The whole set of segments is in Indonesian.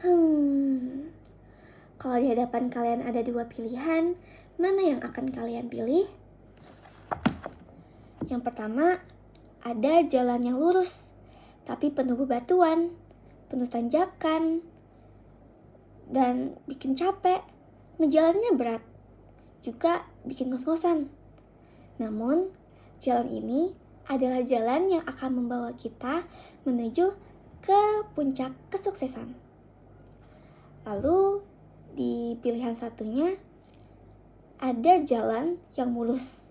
Hmm, kalau di hadapan kalian ada dua pilihan, mana yang akan kalian pilih? Yang pertama, ada jalan yang lurus, tapi penuh bebatuan, penuh tanjakan, dan bikin capek. Ngejalannya berat, juga bikin ngos-ngosan. Namun, jalan ini adalah jalan yang akan membawa kita menuju ke puncak kesuksesan. Lalu, di pilihan satunya, ada jalan yang mulus.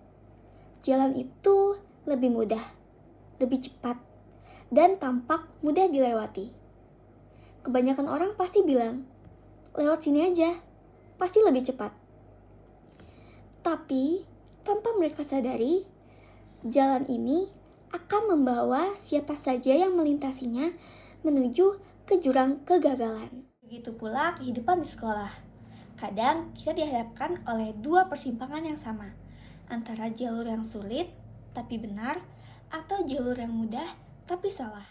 Jalan itu lebih mudah, lebih cepat, dan tampak mudah dilewati. Kebanyakan orang pasti bilang, lewat sini aja, pasti lebih cepat. Tapi, tanpa mereka sadari, jalan ini akan membawa siapa saja yang melintasinya menuju ke jurang kegagalan. Begitu pula kehidupan di sekolah. Kadang kita dihadapkan oleh dua persimpangan yang sama, antara jalur yang sulit tapi benar atau jalur yang mudah tapi salah.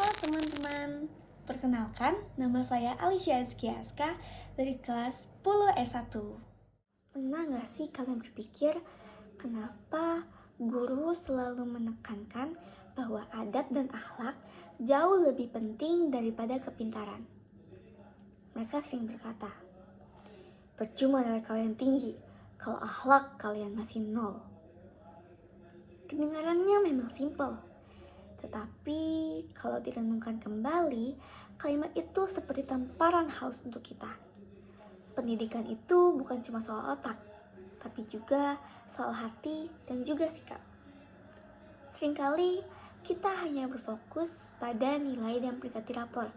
Halo teman-teman, perkenalkan nama saya Alicia Azkiaska dari kelas 10 S1. Pernah gak sih kalian berpikir kenapa guru selalu menekankan bahwa adab dan akhlak jauh lebih penting daripada kepintaran? Mereka sering berkata, percuma nilai kalian tinggi kalau akhlak kalian masih nol. Kedengarannya memang simpel, tetapi kalau direnungkan kembali, kalimat itu seperti tamparan halus untuk kita. Pendidikan itu bukan cuma soal otak, tapi juga soal hati dan juga sikap. Seringkali kita hanya berfokus pada nilai dan peringkat di rapor.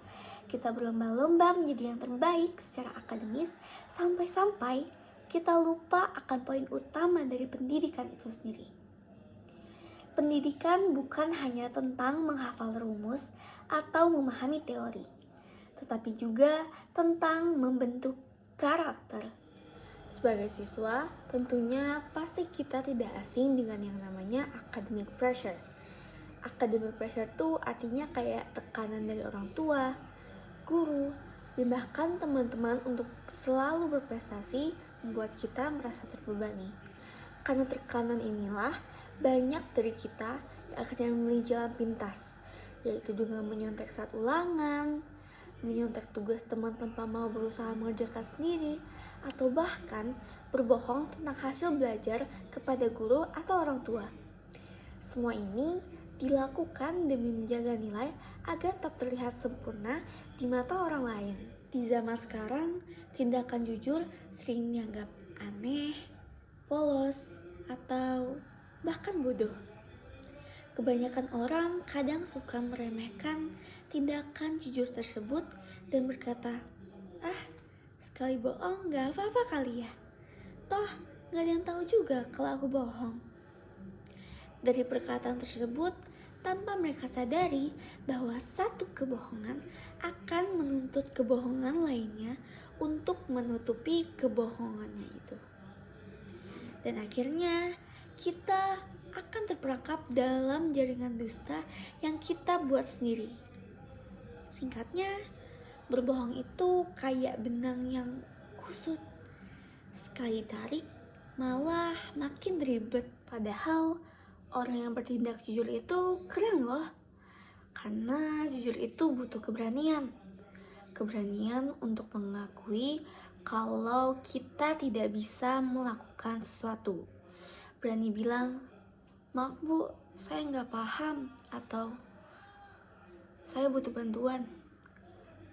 Kita berlomba-lomba menjadi yang terbaik secara akademis sampai-sampai kita lupa akan poin utama dari pendidikan itu sendiri. Pendidikan bukan hanya tentang menghafal rumus atau memahami teori, tetapi juga tentang membentuk karakter. Sebagai siswa, tentunya pasti kita tidak asing dengan yang namanya academic pressure. Academic pressure itu artinya kayak tekanan dari orang tua, guru, dan bahkan teman-teman untuk selalu berprestasi membuat kita merasa terbebani. Karena tekanan inilah banyak dari kita yang akhirnya memilih jalan pintas, yaitu dengan menyontek saat ulangan, menyontek tugas teman tanpa mau berusaha mengerjakan sendiri, atau bahkan berbohong tentang hasil belajar kepada guru atau orang tua. Semua ini dilakukan demi menjaga nilai agar tetap terlihat sempurna di mata orang lain. Di zaman sekarang, tindakan jujur sering dianggap aneh, polos, atau bahkan bodoh. Kebanyakan orang kadang suka meremehkan tindakan jujur tersebut dan berkata, sekali bohong gak apa-apa kali ya. Toh gak ada yang tahu juga kalau aku bohong. Dari perkataan tersebut, tanpa mereka sadari bahwa satu kebohongan akan menuntut kebohongan lainnya untuk menutupi kebohongannya itu. Dan akhirnya kita akan terperangkap dalam jaringan dusta yang kita buat sendiri. Singkatnya, berbohong itu kayak benang yang kusut. Sekali tarik, malah makin ribet. Padahal orang yang bertindak jujur itu keren loh. Karena jujur itu butuh keberanian. Keberanian untuk mengakui kalau kita tidak bisa melakukan sesuatu. Berani bilang, maaf bu, saya nggak paham, atau saya butuh bantuan.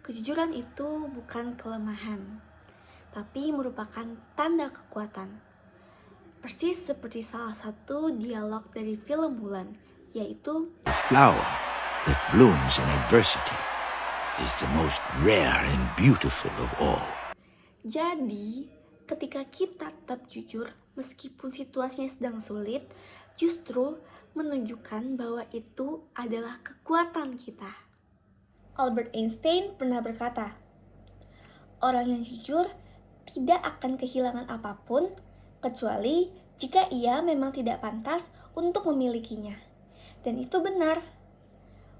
Kejujuran itu bukan kelemahan, tapi merupakan tanda kekuatan. Persis seperti salah satu dialog dari film Mulan, yaitu flower that blooms in adversity is the most rare and beautiful of all. Jadi, ketika kita tetap jujur meskipun situasinya sedang sulit, justru menunjukkan bahwa itu adalah kekuatan kita. Albert Einstein pernah berkata, orang yang jujur tidak akan kehilangan apapun kecuali jika ia memang tidak pantas untuk memilikinya. Dan itu benar.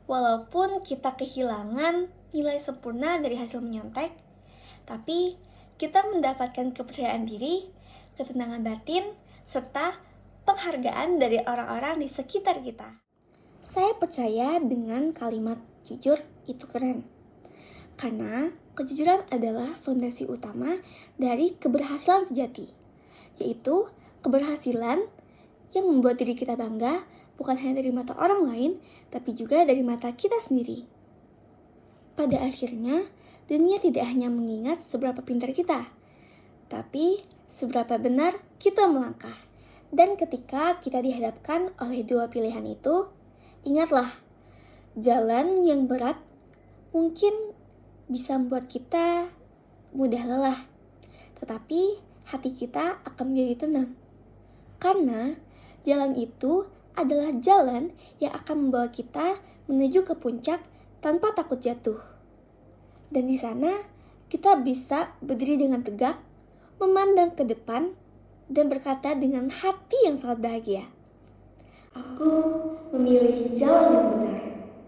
Walaupun kita kehilangan nilai sempurna dari hasil menyontek, tapi kita mendapatkan kepercayaan diri, ketenangan batin, serta penghargaan dari orang-orang di sekitar kita. Saya percaya dengan kalimat jujur itu keren. Karena kejujuran adalah fondasi utama dari keberhasilan sejati, yaitu keberhasilan yang membuat diri kita bangga bukan hanya dari mata orang lain, tapi juga dari mata kita sendiri. Pada akhirnya, dunia tidak hanya mengingat seberapa pintar kita, tapi seberapa benar kita melangkah. Dan ketika kita dihadapkan oleh dua pilihan itu, ingatlah, jalan yang berat mungkin bisa membuat kita mudah lelah, tetapi hati kita akan menjadi tenang. Karena jalan itu adalah jalan yang akan membawa kita menuju ke puncak tanpa takut jatuh. Dan di sana kita bisa berdiri dengan tegak, memandang ke depan, dan berkata dengan hati yang sangat bahagia, "Aku memilih jalan yang benar."